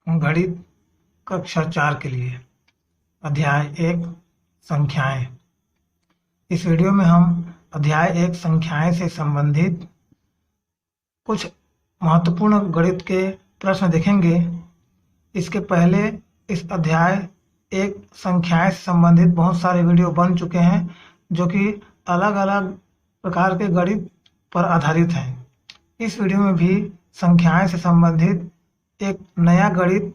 गणित कक्षा 4 के लिए अध्याय 1 संख्याएं। इस वीडियो में हम अध्याय 1 संख्याएं से संबंधित कुछ महत्वपूर्ण गणित के प्रश्न देखेंगे। इसके पहले इस अध्याय 1 संख्याएं से संबंधित बहुत सारे वीडियो बन चुके हैं जो कि अलग अलग प्रकार के गणित पर आधारित हैं। इस वीडियो में भी संख्याएं से संबंधित एक नया गणित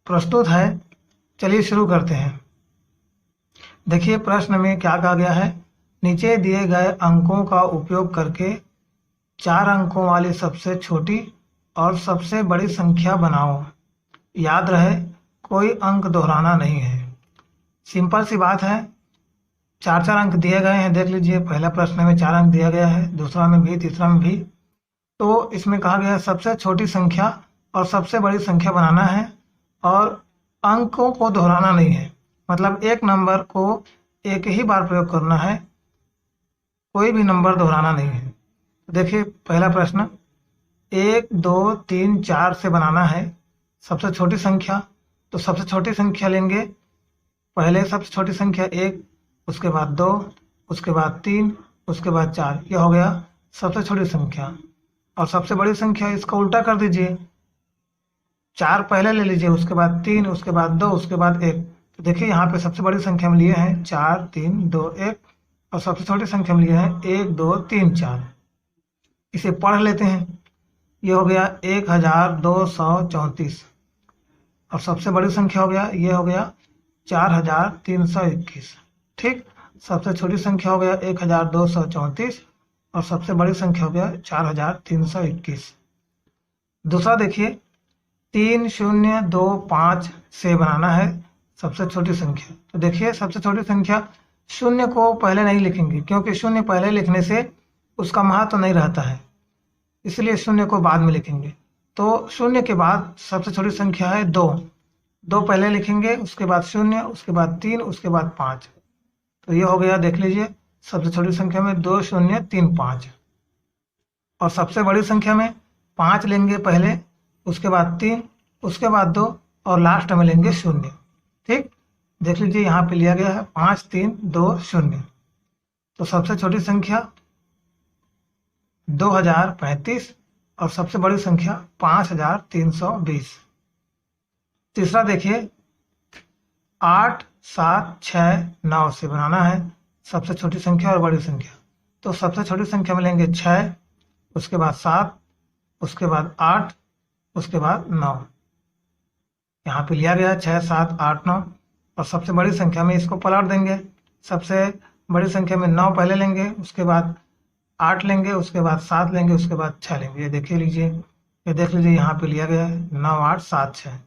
प्रस्तुत है। चलिए शुरू करते हैं। देखिए प्रश्न में क्या कहा गया है। नीचे दिए गए अंकों का उपयोग करके 4 अंकों वाली सबसे छोटी और सबसे बड़ी संख्या बनाओ। याद रहे कोई अंक दोहराना नहीं है। सिंपल सी बात है। 4 अंक दिए गए हैं। देख लीजिए पहला प्रश्न में 4 अंक दिया गया है, दूसरा में भी, तीसरा में भी। तो इसमें कहा गया है सबसे छोटी संख्या और सबसे बड़ी संख्या बनाना है और अंकों को दोहराना नहीं है। मतलब एक नंबर को एक ही बार प्रयोग करना है, कोई भी नंबर दोहराना नहीं है। तो देखिए पहला प्रश्न 1 2 3 4 से बनाना है सबसे छोटी संख्या। तो सबसे छोटी संख्या लेंगे। पहले सबसे छोटी संख्या 1, उसके बाद 2, उसके बाद 3, उसके बाद 4। यह हो गया सबसे छोटी संख्या। और सबसे बड़ी संख्या इसका उल्टा कर दीजिए। 4 पहले ले लीजिए, उसके बाद 3, उसके बाद 2, उसके बाद 1। तो देखिए यहाँ पे सबसे बड़ी संख्या में लिए हैं 4 3 2 1 और सबसे छोटी संख्या में लिए हैं 1 2 3 4। इसे पढ़ लेते हैं। ये हो गया 1234 और सबसे बड़ी संख्या हो गया, ये हो गया 4321। ठीक। सबसे छोटी संख्या हो गया 1234 और सबसे बड़ी संख्या हो गया 4321। दूसरा देखिए 3 0 2 5 से बनाना है सबसे छोटी संख्या। तो देखिए सबसे छोटी संख्या शून्य को पहले नहीं लिखेंगे क्योंकि शून्य पहले लिखने से उसका महत्व नहीं रहता है, इसलिए शून्य को बाद में लिखेंगे। तो शून्य के बाद सबसे छोटी संख्या है 2। 2 पहले लिखेंगे, उसके बाद 0, उसके बाद 3, उसके बाद 5। तो ये हो गया, देख लीजिए सबसे छोटी संख्या में 2 0 3 5। और सबसे बड़ी संख्या में 5 लेंगे पहले, उसके बाद 3, उसके बाद 2 और लास्ट में लेंगे 0। ठीक। देख लीजिए यहाँ पे लिया गया है 5 3 2 0। तो सबसे छोटी संख्या 2035 और सबसे बड़ी संख्या 5320। तीसरा देखिए 8 7 6 9 से बनाना है सबसे छोटी संख्या और बड़ी संख्या। तो सबसे छोटी संख्या में लेंगे 6, उसके बाद 7, उसके बाद 8, उसके बाद 9। यहाँ पे लिया गया है 6 7 8 9 और सबसे बड़ी संख्या में इसको पलट देंगे। सबसे बड़ी संख्या में 9 पहले लेंगे, उसके बाद 8 लेंगे, उसके बाद 7 लेंगे, उसके बाद 6 लेंगे। ये देखिए लीजिए, ये देख लीजिए यहाँ पे लिया गया है 9 8 7 6।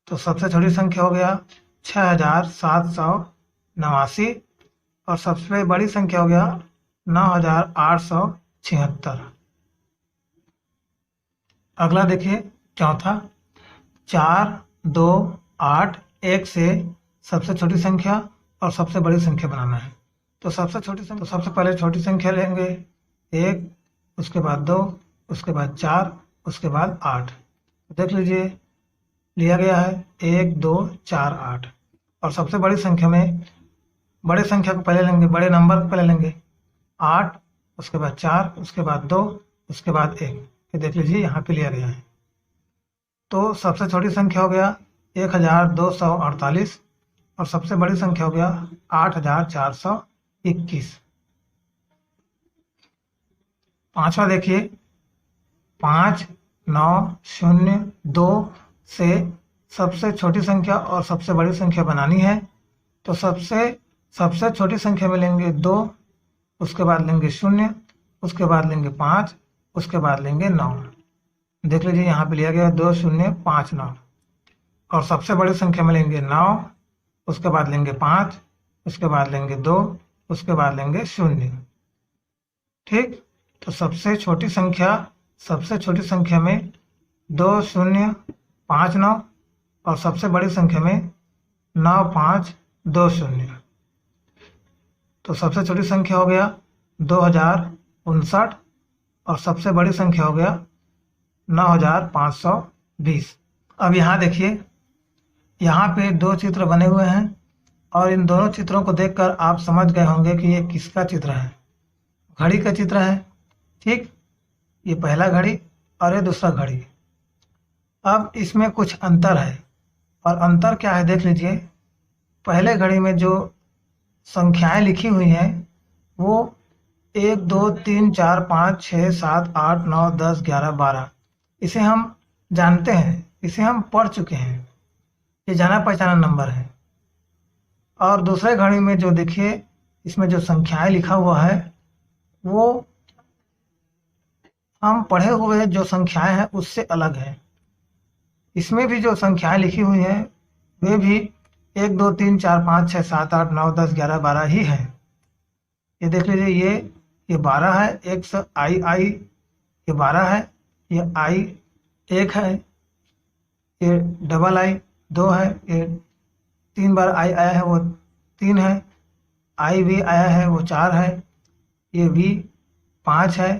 तो सबसे छोटी संख्या हो गया 6789 और सबसे बड़ी संख्या हो गया 9876। अगला देखिए चौथा 4 2 8 1 से सबसे छोटी संख्या और सबसे बड़ी संख्या बनाना है। तो सबसे पहले छोटी संख्या लेंगे 1, उसके बाद 2, उसके बाद 4, उसके बाद 8। देख लीजिए लिया गया है 1 2 4 8। और सबसे बड़ी संख्या में बड़े संख्या को पहले लेंगे, बड़े नंबर को पहले लेंगे 8, उसके बाद 4, उसके बाद 2, उसके बाद 1। ये देख लीजिए यहाँ पे लिया गया है। तो सबसे छोटी संख्या हो गया 1248 और सबसे बड़ी संख्या हो गया 8421। पांचवा देखिए 5 9 0 2 से सबसे छोटी संख्या और सबसे बड़ी संख्या बनानी है। तो सबसे छोटी संख्या में लेंगे 2, उसके बाद लेंगे 0, उसके बाद लेंगे 5, उसके बाद लेंगे 9। देख लीजिए यहाँ पे लिया गया 2 0 5 9। और सबसे बड़ी संख्या में लेंगे 9, उसके बाद लेंगे 5, उसके बाद लेंगे 2, उसके बाद लेंगे 0। ठीक। तो सबसे छोटी संख्या में 2 0 5 9 और सबसे बड़ी संख्या में 9 5 2 0। तो सबसे छोटी संख्या हो गया 2059 और सबसे बड़ी संख्या हो गया 9520। 20। अब यहाँ देखिए, यहाँ पे दो चित्र बने हुए हैं और इन दोनों चित्रों को देखकर आप समझ गए होंगे कि ये किसका चित्र है। घड़ी का चित्र है, ठीक। ये पहला घड़ी और ये दूसरा घड़ी। अब इसमें कुछ अंतर है, और अंतर क्या है देख लीजिए। पहले घड़ी में जो संख्याएं लिखी हुई हैं वो 1 2 3 4 5 6 7 8 9 10 11 12, इसे हम जानते हैं, इसे हम पढ़ चुके हैं, ये जाना पहचाना नंबर है। और दूसरे घड़ी में जो देखिए, इसमें जो संख्याएं लिखा हुआ है वो हम पढ़े हुए जो संख्याएं हैं उससे अलग है। इसमें भी जो संख्याएं लिखी हुई हैं वे भी 1 2 3 4 5 6 7 8 9 10 11 12 ही है। ये देख लीजिए, ये 12 है, एक सौ आई, ये 12 है, ये आई 1 है, ये डबल आई 2 है, ये 3 बार आई आया है वो 3 है, आई भी आया है वो 4 है, ये वी 5 है,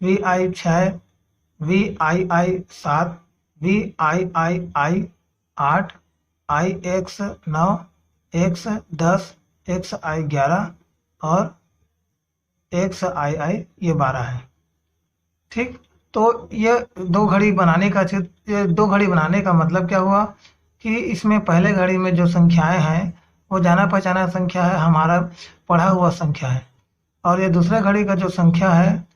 V I 6, V I 7, V I 8, I X 9, X 10, X I 11 और एक्स आई ये 12 है, ठीक। तो ये दो घड़ी बनाने का ये दो घड़ी बनाने का मतलब क्या हुआ कि इसमें पहले घड़ी में जो संख्याएं हैं वो जाना पहचाना संख्या है, हमारा पढ़ा हुआ संख्या है। और ये दूसरे घड़ी का जो संख्या है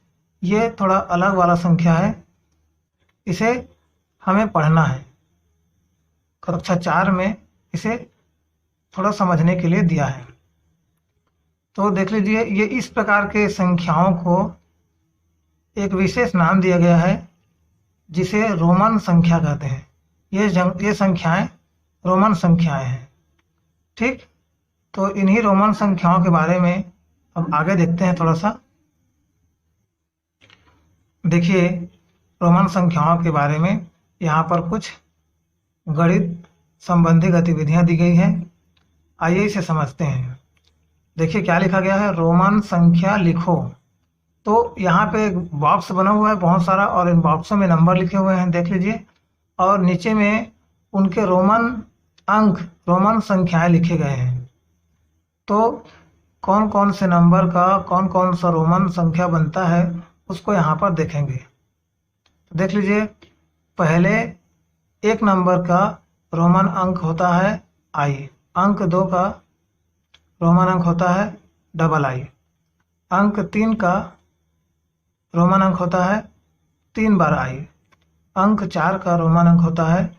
ये थोड़ा अलग वाला संख्या है, इसे हमें पढ़ना है। कक्षा 4 में इसे थोड़ा समझने के लिए दिया है। तो देख लीजिए, ये इस प्रकार के संख्याओं को एक विशेष नाम दिया गया है जिसे रोमन संख्या कहते हैं। ये संख्याएं रोमन संख्याएं हैं, ठीक। तो इन्हीं रोमन संख्याओं के बारे में अब आगे देखते हैं थोड़ा सा। देखिए, रोमन संख्याओं के बारे में यहाँ पर कुछ गणित संबंधी गतिविधियां दी गई हैं, आइए इसे समझते हैं। देखिए क्या लिखा गया है, रोमन संख्या लिखो। तो यहाँ पे एक बॉक्स बना हुआ है बहुत सारा, और इन बॉक्सों में नंबर लिखे हुए हैं, देख लीजिए। और नीचे में उनके रोमन अंक, रोमन संख्याएं लिखे गए हैं। तो कौन कौन से नंबर का कौन कौन सा रोमन संख्या बनता है उसको यहाँ पर देखेंगे। तो देख लीजिए, पहले एक नंबर का रोमन अंक होता है आई, अंक 2 का रोमन अंक होता है डबल आई, अंक 3 का रोमन अंक होता है 3 बार आई, अंक 4 का रोमन अंक होता है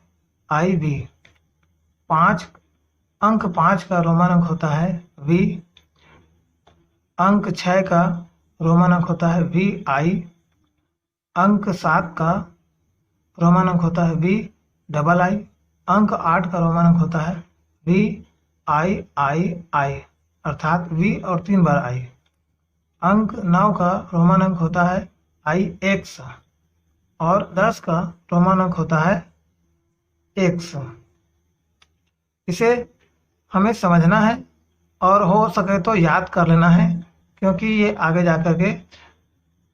आई वी, अंक 5 का रोमन अंक होता है वी, अंक 6 का रोमन अंक होता है वी आई, अंक 7 का रोमन अंक होता है वी डबल आई, अंक 8 का रोमन अंक होता है वी आई अर्थात वी और 3 बार आई, अंक 9 का रोमन अंक होता है आई एक्स और 10 का रोमन अंक होता है एक्स। इसे हमें समझना है और हो सके तो याद कर लेना है, क्योंकि ये आगे जाकर के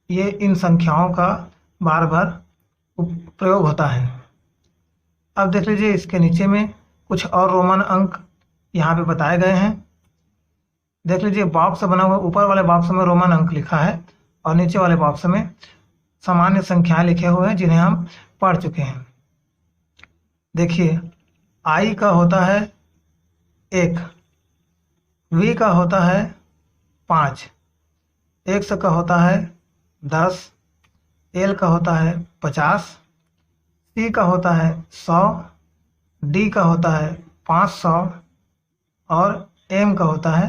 ये इन संख्याओं का बार बार प्रयोग होता है। अब देख लीजिए, इसके नीचे में कुछ और रोमन अंक यहाँ पे बताए गए हैं। देख लीजिए, बॉक्स बना हुआ, ऊपर वाले बॉक्स में रोमन अंक लिखा है और नीचे वाले बॉक्स में सामान्य संख्याएं लिखे हुए हैं जिन्हें हम पढ़ चुके हैं। देखिए, आई का होता है 1, वी का होता है 5, एक्स का होता है 10, एल का होता है 50, सी का होता है 100, डी का होता है 500 और एम का होता है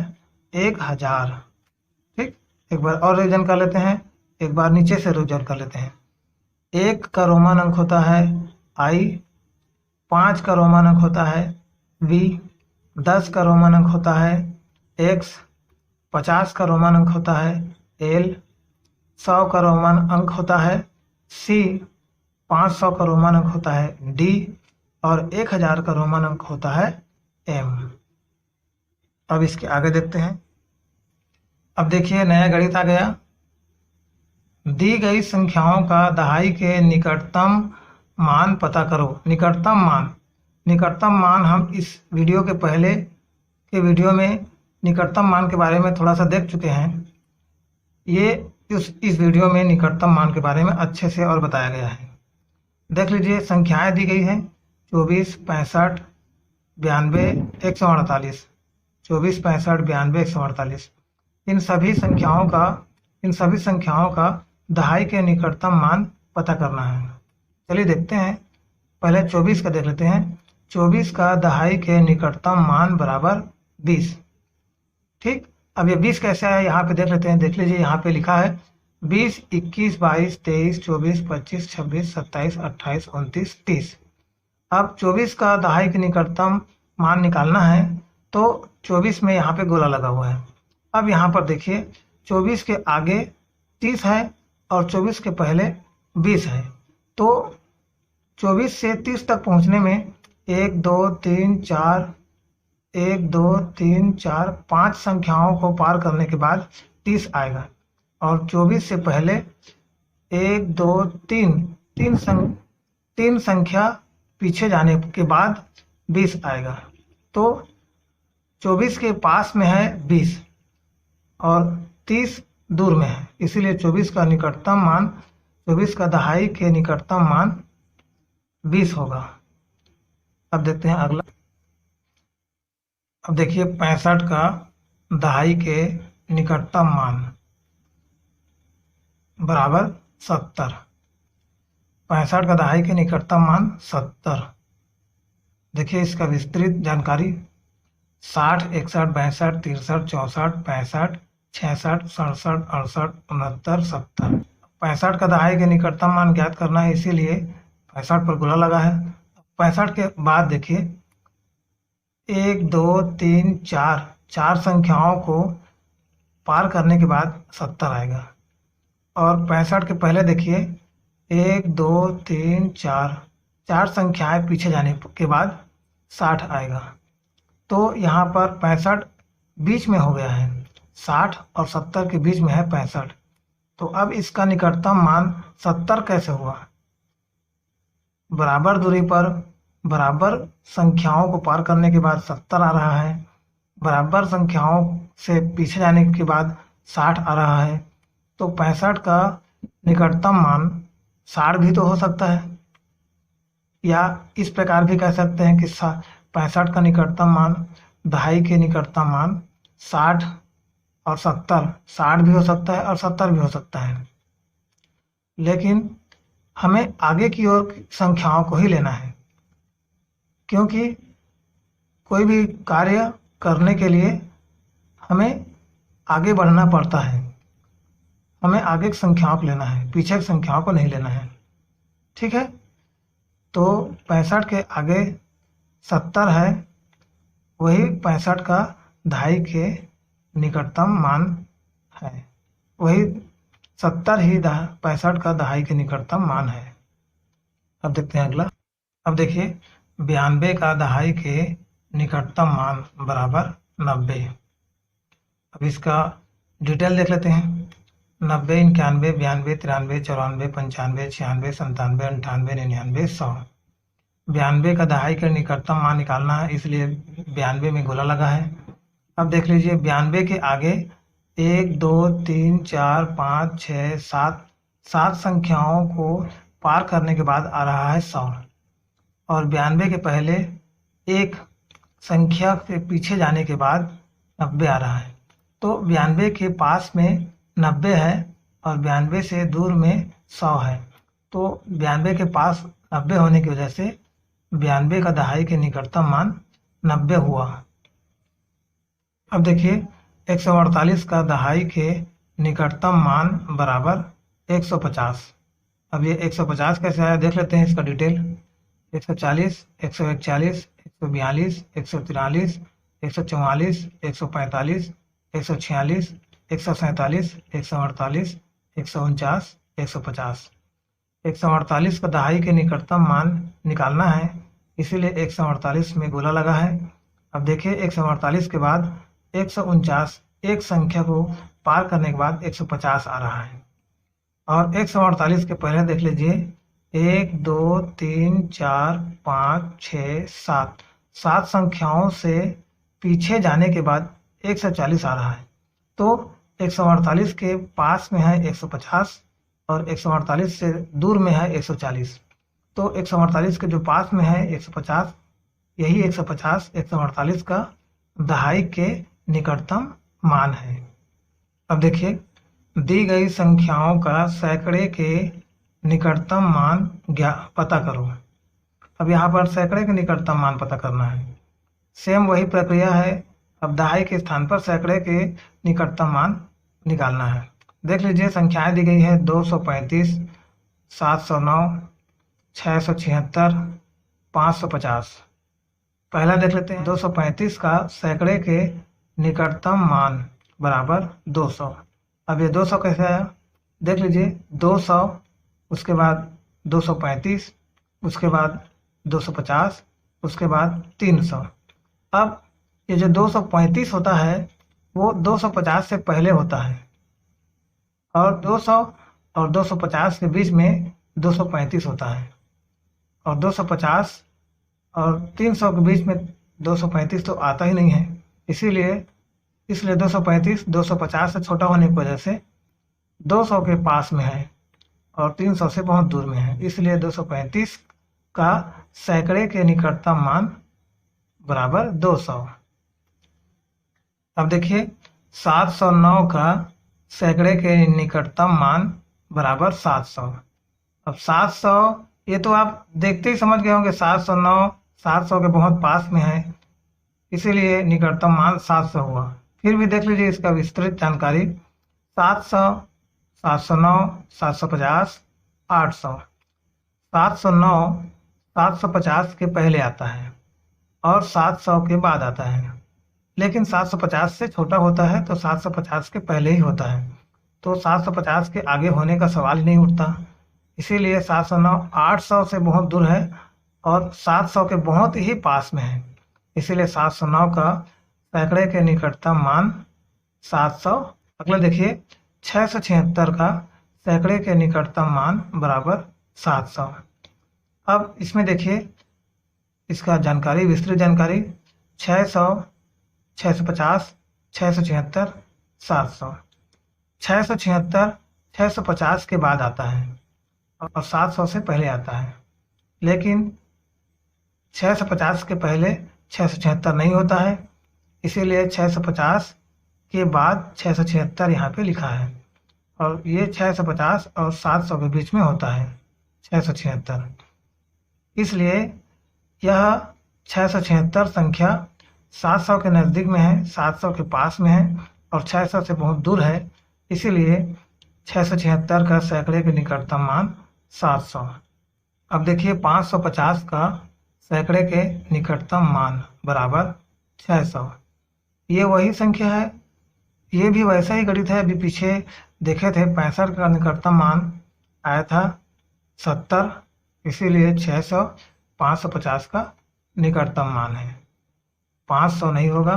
1000। ठीक, एक बार और रिवीजन कर लेते हैं, एक बार नीचे से रिवीजन कर लेते हैं। 1 का रोमन अंक होता है आई, 5 का रोमन अंक होता है वी, 10 का रोमन अंक होता है एक्स, 50 का रोमन अंक होता है एल, 100 का रोमन अंक होता है सी, 500 का रोमन अंक होता है डी और 1000 का रोमन अंक होता है एम। अब इसके आगे देखते हैं। अब देखिए, नया गणित आ गया। दी गई संख्याओं का दहाई के निकटतम मान पता करो। निकटतम मान हम इस वीडियो के पहले के वीडियो में निकटतम मान के बारे में थोड़ा सा देख चुके हैं। ये इस वीडियो में निकटतम मान के बारे में अच्छे से और बताया गया है। देख लीजिए, संख्याएं दी गई हैं 24, 65, 92, 148। 24, 65, 92, 148। इन सभी संख्याओं का दहाई के निकटतम मान पता करना है। चलिए देखते हैं। पहले 24 का देख लेते हैं। 24 का दहाई के निकटतम मान बराबर 20। ठीक, अब ये 20 कैसे आया यहाँ पे देख लेते हैं। देख लीजिए, यहाँ पे लिखा है 20, 21, 22, 23, 24, 25, 26, 27, 28, 29, 30। अब 24 का दहाई के निकटतम मान निकालना है तो 24 में यहाँ पे गोला लगा हुआ है। अब यहाँ पर देखिए, 24 के आगे 30 है और 24 के पहले 20 है। तो 24 से 30 तक पहुँचने में 1 2 3 4 1 2 3 4 5 संख्याओं को पार करने के बाद 30 आएगा और 24 से पहले 1 2 3 संख्या पीछे जाने के बाद 20 आएगा। तो 24 के पास में है 20 और 30 दूर में है, इसीलिए 24 का निकटतम मान 24 का दहाई के निकटतम मान 20 होगा। अब देखते हैं अगला। अब देखिए, 65 का दहाई के निकटतम मान बराबर 70। 65 का दहाई के निकटतम मान 70। देखिए इसका विस्तृत जानकारी 60, 61, 62, 63, 64, 65, 66, 67, 68, 69, 70। 65 का दहाई के निकटतम मान ज्ञात करना है, इसीलिए 65 पर गोला लगा है। 65 के बाद देखिए 1 2 3 4 संख्याओं को पार करने के बाद 70 आएगा और 65 के पहले देखिए 1 2 3 4 संख्याएं पीछे जाने के बाद 60 आएगा। तो यहाँ पर 65 बीच में हो गया है, 60 और 70 के बीच में है 65। तो अब इसका निकटतम मान 70 कैसे हुआ? बराबर दूरी पर बराबर संख्याओं को पार करने के बाद 70 आ रहा है, बराबर संख्याओं से पीछे जाने के बाद 60 आ रहा है। तो 65 का निकटतम मान 60 भी तो हो सकता है, या इस प्रकार भी कह सकते हैं कि 65 का निकटतम मान दहाई के निकटतम मान 60 और 70, 60 भी हो सकता है और 70 भी हो सकता है। लेकिन हमें आगे की ओर संख्याओं को ही लेना है, क्योंकि कोई भी कार्य करने के लिए हमें आगे बढ़ना पड़ता है। हमें आगे की संख्याओं को लेना है, पीछे की संख्याओं को नहीं लेना है। ठीक है, तो 65 के आगे 70 है, वही 65 का दहाई के निकटतम मान है, वही 70 ही 65 का दहाई के निकटतम मान है। अब देखते हैं अगला। अब देखिए, 92 का दहाई के निकटतम मान बराबर 90। अब इसका डिटेल देख लेते हैं। 90, 91, 92, 93, 94, 95, 96, 97, 98, 99, 100। 92 का दहाई का निकटतम मान निकालना है, इसलिए 92 में गोला लगा है। अब देख लीजिए, 92 के आगे 1 2 3 4 5 6 7 संख्याओं को पार करने के बाद आ रहा है 100 और 92 के पहले एक संख्या के पीछे जाने के बाद 90 आ रहा है। तो 92 के पास में 90 है और 92 से दूर में 100 है। तो 92 के पास 90 होने की वजह से 92 का दहाई के निकटतम मान 90 हुआ। अब देखिए, 148 का दहाई के निकटतम मान बराबर 150। अब ये 150 कैसे आया देख लेते हैं इसका डिटेल। 140, 141, 142, 143, 144, 145, 146, 147, 148, 149, 150। 148 का दहाई के निकटतम मान निकालना है, इसीलिए 148 में गोला लगा है। अब देखिए, 148 के बाद 149 एक संख्या को पार करने के बाद 150 आ रहा है और 148 के पहले देख लीजिए 1 2 3 4 5 6 7 7 संख्याओं से पीछे जाने के बाद 140 आ रहा है। तो 148 के पास में है 150 और 148 से दूर में है 140। तो 148 के जो पास में है 150, यही 150 148 का दहाई के निकटतम मान है। अब देखिए, दी गई संख्याओं का सैकड़े के निकटतम मान पता करो। अब यहाँ पर सैकड़े के निकटतम मान पता करना है। सेम वही प्रक्रिया है, अब दहाई के स्थान पर सैकड़े के निकटतम मान निकालना है। देख लीजिए, संख्याएं दी गई है 235, 709, 676, 550। पहला देख लेते हैं, 235 का सैकड़े के निकटतम मान बराबर 200। अब ये 200 कैसे आया, देख लीजिए, 200, उसके बाद 235, उसके बाद 250, उसके बाद 300। अब ये जो 235 होता है वो 250 से पहले होता है, और 200 और 250 के बीच में 235 होता है, और 250 और 300 के बीच में 235 तो आता ही नहीं है। इसीलिए 235 250 से छोटा होने की वजह से 200 के पास में है और 300 से बहुत दूर में है, इसलिए 235 का सैकड़े के निकटतम मान बराबर 200। अब देखिए, 709 का सैकड़े के निकटतम मान बराबर 700। अब 700, ये तो आप देखते ही समझ गए होंगे, 709 700 के बहुत पास में है, इसीलिए निकटतम मान 700 हुआ। फिर भी देख लीजिए इसका विस्तृत जानकारी, 700, 709, 750, 800। 709 750 के पहले आता है और 700 के बाद आता है, लेकिन 750 से छोटा होता है तो 750 के पहले ही होता है, तो 750 के आगे होने का सवाल ही नहीं उठता। इसीलिए 709 800 से बहुत दूर है और 700 के बहुत ही पास में है, इसीलिए 709 का सैकड़े के निकटतम मान 700। अगला देखिए, 676 का सैकड़े के निकटतम मान बराबर 700। अब इसमें देखिए इसका जानकारी, विस्तृत जानकारी, 600, 650, 676, 700। 676 650 के बाद आता है और 700 से पहले आता है, लेकिन 650 के पहले 676 नहीं होता है, इसीलिए 650 के बाद 676 यहाँ पे लिखा है, और ये 650 और 700 के बीच में होता है 676, इसलिए यह 676 संख्या 700 के नज़दीक में है, 700 के पास में है और 600 से बहुत दूर है, इसीलिए 676 का सैकड़े के निकटतम मान 700। अब देखिए, 550 का सैकड़े के निकटतम मान बराबर 600। ये वही संख्या है, ये भी वैसा ही गणित है, अभी पीछे देखे थे 65 का निकटतम मान आया था 70, इसीलिए 600 550 का निकटतम मान है। 500 नहीं होगा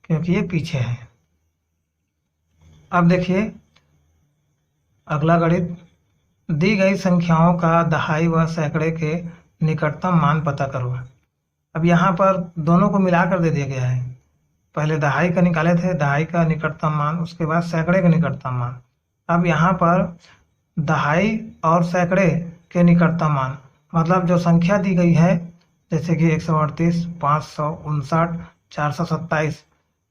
क्योंकि ये पीछे है। अब देखिए अगला गणित, दी गई संख्याओं का दहाई व सैकड़े के निकटतम मान पता करो। अब यहाँ पर दोनों को मिलाकर दे दिया गया है, पहले दहाई का निकाले थे, दहाई का निकटतम मान, उसके बाद सैकड़े का निकटतम मान। अब यहाँ पर दहाई और सैकड़े के निकटतम मान, मतलब जो संख्या दी गई है जैसे कि 138, 559, 427,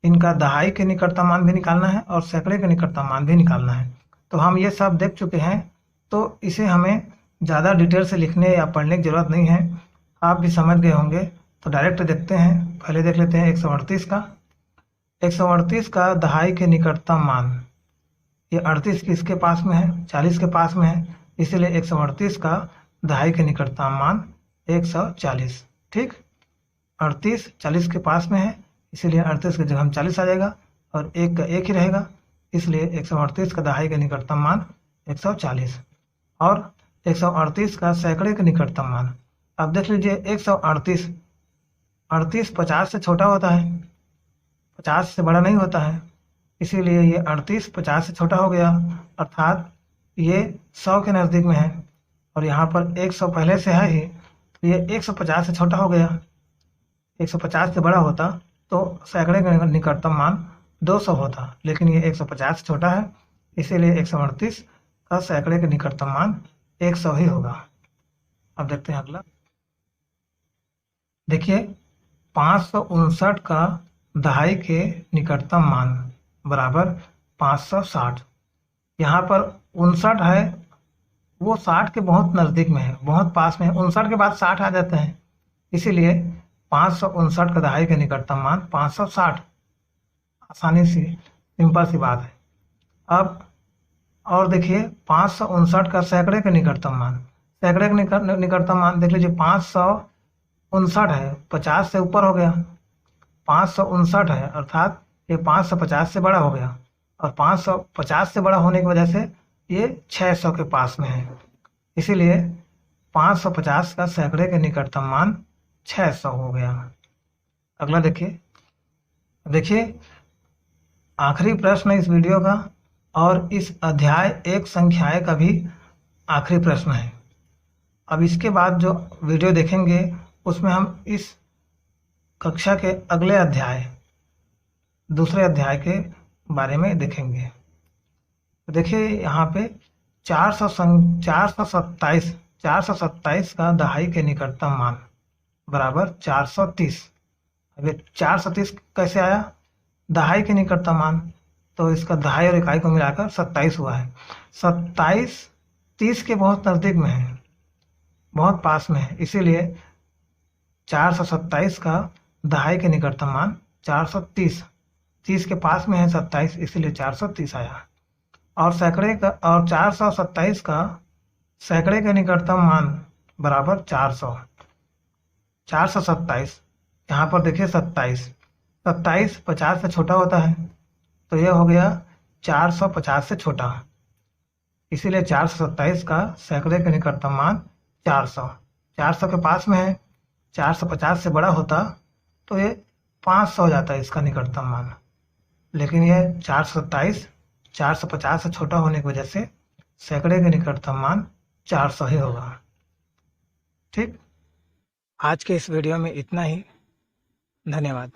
इनका दहाई के निकटतम मान भी निकालना है और सैकड़े के निकटतम मान भी निकालना है। तो हम ये सब देख चुके हैं, तो इसे हमें ज़्यादा डिटेल से लिखने या पढ़ने की ज़रूरत नहीं है, आप भी समझ गए होंगे। तो डायरेक्ट देखते हैं, पहले देख लेते हैं 138 का। 138 का दहाई के निकटतम मान, ये 38 किसके पास में है, 40 के पास में है, इसलिए 138 का दहाई के निकटतम मान 140। ठीक, 38 40 के पास में है, इसीलिए 38 की जगह 40 आ जाएगा और एक का एक ही रहेगा, इसलिए 138 का दहाई का निकटतम मान 140। और 138 का सैकड़े का निकटतम मान, अब देख लीजिए 138, 38 50 से छोटा होता है, 50 से बड़ा नहीं होता है, इसीलिए ये 38 50 से छोटा हो गया, अर्थात ये 100 के नज़दीक में है और यहाँ पर 100 पहले से है ही, तो ये 150 से छोटा हो गया। 150 से बड़ा होता तो सैकड़े का निकटतम मान 200 होता, लेकिन ये 150 से छोटा है, इसीलिए 138 का सैकड़े के निकटतम मान 100 ही होगा। अब देखते हैं अगला। देखिए 559 का दहाई के निकटतम मान बराबर 560। यहाँ पर 59 है, वो 60 के बहुत नज़दीक में है, बहुत पास में है। 59 के बाद 60 आ जाते हैं, इसीलिए 559 का दहाई के निकटतम मान 560। आसानी से सिंपल सी बात है। अब और देखिए 559 का सैकड़े के निकटतम मान, सैकड़े के निकटतम मान देख लीजिए। 559 है, 50 से ऊपर हो गया। 559 है अर्थात ये 550 से बड़ा हो गया, और 550 से बड़ा होने की वजह से ये 600 के पास में है, इसीलिए 550 का सैकड़े के निकटतम मान 600 हो गया। अगला देखिए। देखिए आखिरी प्रश्न इस वीडियो का और इस अध्याय 1 संख्याएं का भी आखिरी प्रश्न है। अब इसके बाद जो वीडियो देखेंगे उसमें हम इस कक्षा के अगले अध्याय, दूसरे अध्याय के बारे में देखेंगे। तो देखिए यहाँ पे 427 का दहाई के निकटतम मान बराबर 430। अब ये 430 कैसे आया? दहाई के निकटतम मान, तो इसका दहाई और इकाई को मिलाकर 27 हुआ है। 27 30 के बहुत नज़दीक में है, बहुत पास में है, इसीलिए 427 का दहाई के निकटतम मान 430। 30 के पास में है 27, इसीलिए 430 आया। और सैकड़े का, और 427 का सैकड़े के निकटतम मान बराबर 400। 427, यहाँ पर देखिए 27 50 से छोटा होता है, तो यह हो गया 450 से छोटा, इसीलिए 427 का सैकड़े के निकटतम मान 400। 400 के पास में है, 450 से बड़ा होता तो ये 500 हो जाता है इसका निकटतम मान, लेकिन यह 427 450 से छोटा होने की वजह से सैकड़े के निकटतम मान 400 ही होगा। ठीक, आज के इस वीडियो में इतना ही। धन्यवाद।